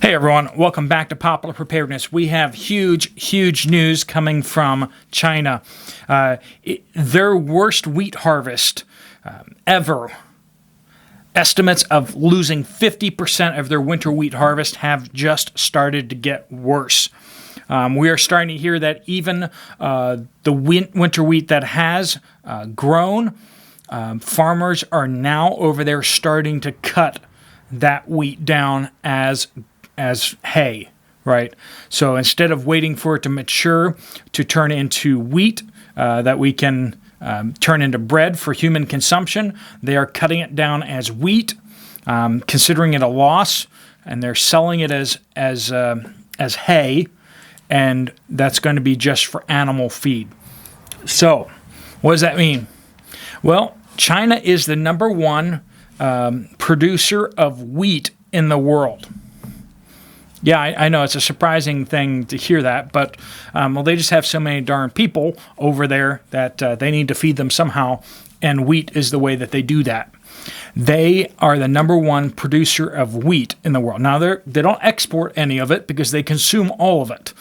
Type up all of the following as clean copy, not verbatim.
Hey everyone, welcome back to Poplar Preparedness. We have huge news coming from China. Their worst wheat harvest ever. Estimates of losing 50% of their winter wheat harvest have just started to get worse. We are starting to hear that even the winter wheat that has grown, farmers are now over there starting to cut that wheat down as hay, right? So instead of waiting for it to mature to turn into wheat that we can turn into bread for human consumption, they are cutting it down as wheat, considering it a loss, and they're selling it as hay, and that's going to be just for animal feed. So, what does that mean? Well, China is the number one producer of wheat in the world. Yeah, I know it's a surprising thing to hear that, but they just have so many darn people over there that they need to feed them somehow, and wheat is the way that they do that. They are the number one producer of wheat in the world. Now, they don't export any of it because they consume all of it.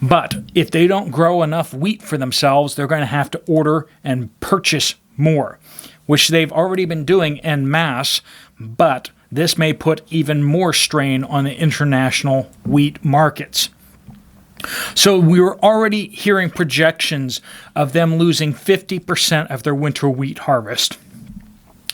But if they don't grow enough wheat for themselves, they're going to have to order and purchase more, which they've already been doing en masse, but this may put even more strain on the international wheat markets. So we were already hearing projections of them losing 50% of their winter wheat harvest.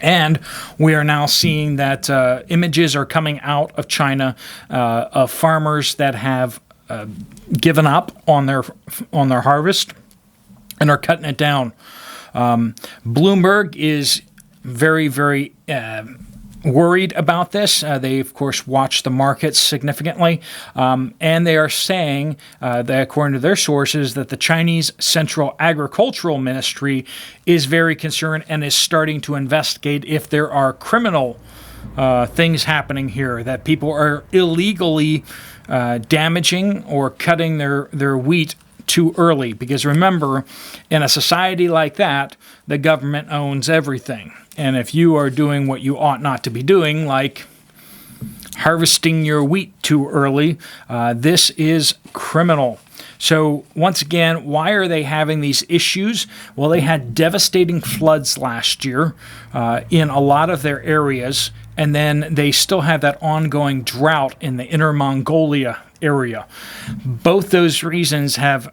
And we are now seeing that images are coming out of China of farmers that have given up on their harvest and are cutting it down. Bloomberg is very worried about this. They, of course, watch the markets significantly, and they are saying that, according to their sources, that the Chinese Central Agricultural Ministry is very concerned and is starting to investigate if there are criminal things happening here, that people are illegally damaging or cutting their wheat too early. Because remember, in a society like that, the government owns everything. And if you are doing what you ought not to be doing, like harvesting your wheat too early, this is criminal. So once again, why are they having these issues? Well, they had devastating floods last year in a lot of their areas, and then they still have that ongoing drought in the Inner Mongolia area. Both those reasons have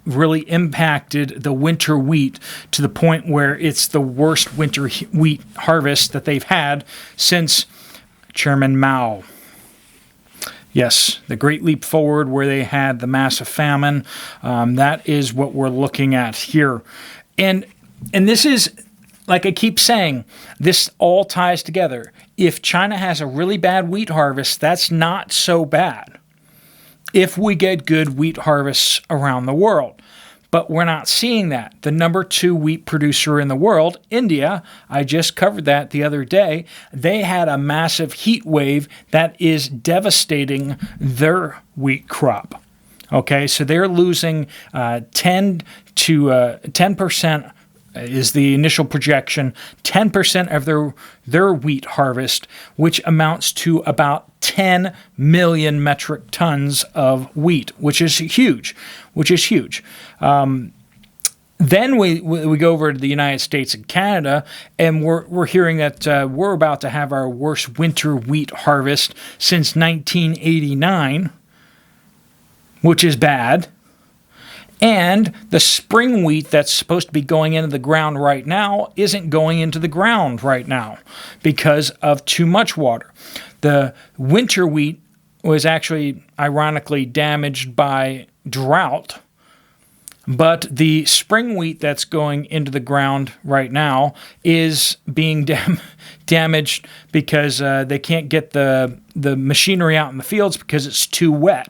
really impacted the winter wheat to the point where it's the worst winter wheat harvest that they've had since Chairman Mao. Yes, the Great Leap Forward, where they had the massive famine. That is what we're looking at here. And this is, like I keep saying, this all ties together. If China has a really bad wheat harvest, that's not so bad if we get good wheat harvests around the world. But we're not seeing that. The number 2 wheat producer in the world, India, I just covered that the other day, they had a massive heat wave that is devastating their wheat crop. Okay, so they're losing 10% is the initial projection, 10% of their wheat harvest, which amounts to about 10 million metric tons of wheat, which is huge. Then we go over to the United States and Canada, and we're hearing that we're about to have our worst winter wheat harvest since 1989, which is bad. And the spring wheat that's supposed to be going into the ground right now isn't going into the ground right now because of too much water. The winter wheat was actually, ironically, damaged by drought, but the spring wheat that's going into the ground right now is being damaged because they can't get the machinery out in the fields because it's too wet.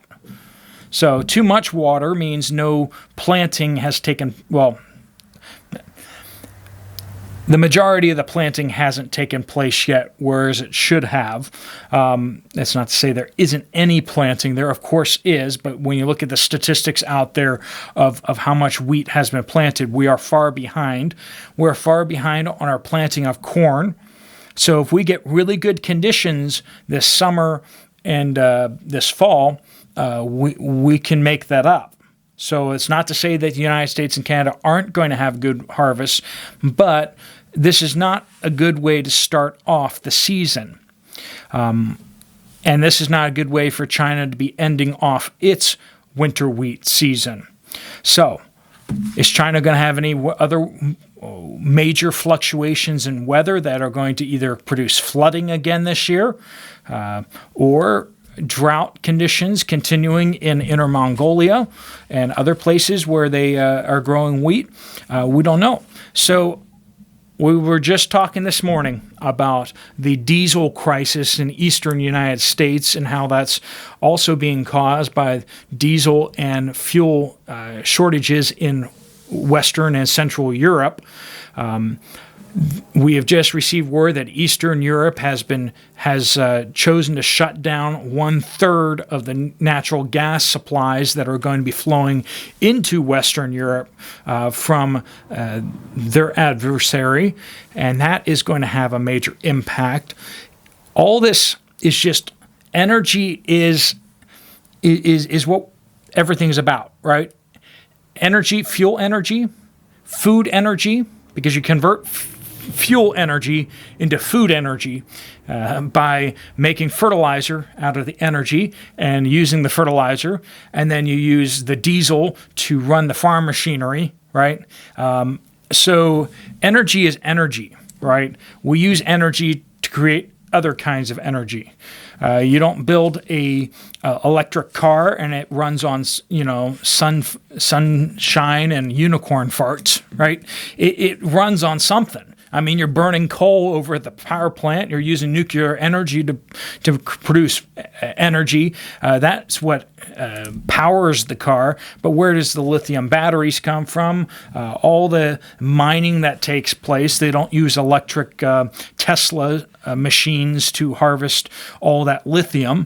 So too much water means no planting has taken, well, the majority of the planting hasn't taken place yet, whereas it should have. That's not to say there isn't any planting. There, of course, is, but when you look at the statistics out there of how much wheat has been planted, we are far behind. We're far behind on our planting of corn. So if we get really good conditions this summer and this fall, we can make that up. So it's not to say that the United States and Canada aren't going to have good harvests, but this is not a good way to start off the season. And this is not a good way for China to be ending off its winter wheat season. So, is China going to have any other major fluctuations in weather that are going to either produce flooding again this year, or drought conditions continuing in Inner Mongolia and other places where they are growing wheat? We don't know. So we were just talking this morning about the diesel crisis in eastern United States and how that's also being caused by diesel and fuel shortages in Western and Central Europe. We have just received word that Eastern Europe has chosen to shut down 1/3 of the natural gas supplies that are going to be flowing into Western Europe from their adversary, and that is going to have a major impact. All this is just energy is what everything is about, right? Energy, fuel energy, food energy, because you convert fuel energy into food energy by making fertilizer out of the energy and using the fertilizer, and then you use the diesel to run the farm machinery, right? So energy is energy, right? We use energy to create other kinds of energy. You don't build a electric car and it runs on sunshine and unicorn farts, right? It runs on something. I mean, you're burning coal over at the power plant. You're using nuclear energy to produce energy. That's what powers the car. But where does the lithium batteries come from? All the mining that takes place, they don't use electric Tesla machines to harvest all that lithium.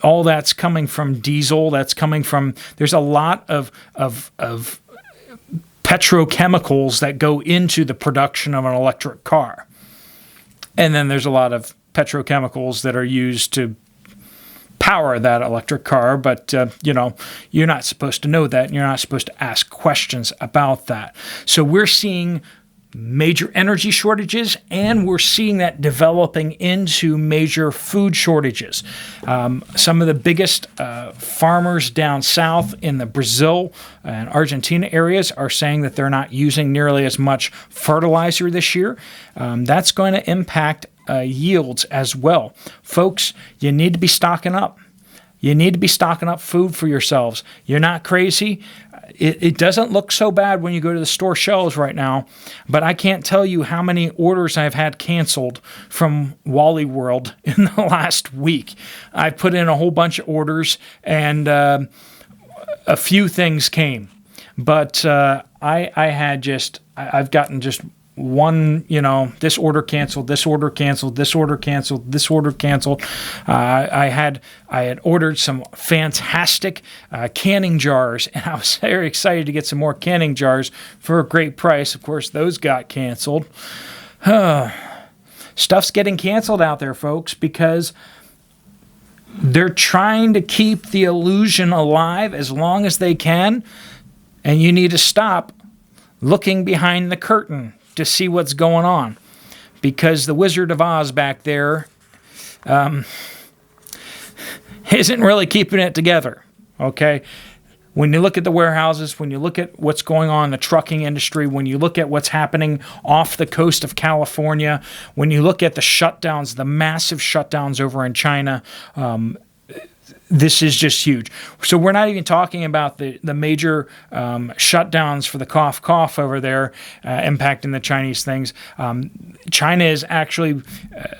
All that's coming from diesel. That's coming from. There's a lot of petrochemicals that go into the production of an electric car. And then there's a lot of petrochemicals that are used to power that electric car, but you're not supposed to know that, and you're not supposed to ask questions about that. So we're seeing major energy shortages, and we're seeing that developing into major food shortages. Some of the biggest farmers down south in the Brazil and Argentina areas are saying that they're not using nearly as much fertilizer this year. That's going to impact yields as well. Folks, you need to be stocking up. You need to be stocking up food for yourselves. You're not crazy. It doesn't look so bad when you go to the store shelves right now, but I can't tell you how many orders I've had canceled from Wally World in the last week. I put in a whole bunch of orders, and a few things came. But I've gotten just one, this order canceled, this order canceled, this order canceled, this order canceled. I had ordered some fantastic canning jars, and I was very excited to get some more canning jars for a great price. Of course, those got canceled. Stuff's getting canceled out there, folks, because they're trying to keep the illusion alive as long as they can, and you need to stop looking behind the curtain to see what's going on, because the Wizard of Oz back there isn't really keeping it together, okay? When you look at the warehouses, when you look at what's going on in the trucking industry, when you look at what's happening off the coast of California, when you look at the shutdowns, the massive shutdowns over in China, this is just huge. So we're not even talking about the major shutdowns for the cough over there impacting the Chinese things. China is actually,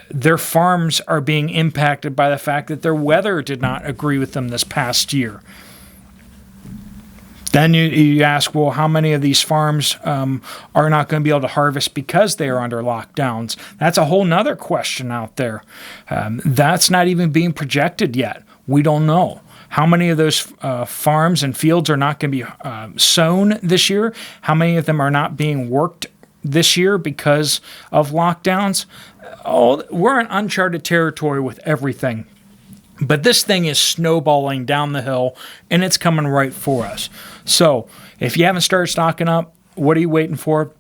their farms are being impacted by the fact that their weather did not agree with them this past year. Then you ask, well, how many of these farms are not going to be able to harvest because they are under lockdowns? That's a whole nother question out there. That's not even being projected yet. We don't know. How many of those farms and fields are not going to be sown this year? How many of them are not being worked this year because of lockdowns? Oh, we're in uncharted territory with everything. But this thing is snowballing down the hill, and it's coming right for us. So if you haven't started stocking up, what are you waiting for?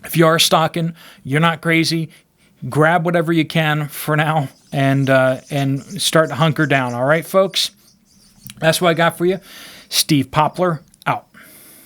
If you are stocking, you're not crazy. Grab whatever you can for now and start to hunker down. All right, folks? That's what I got for you. Steve Poplar,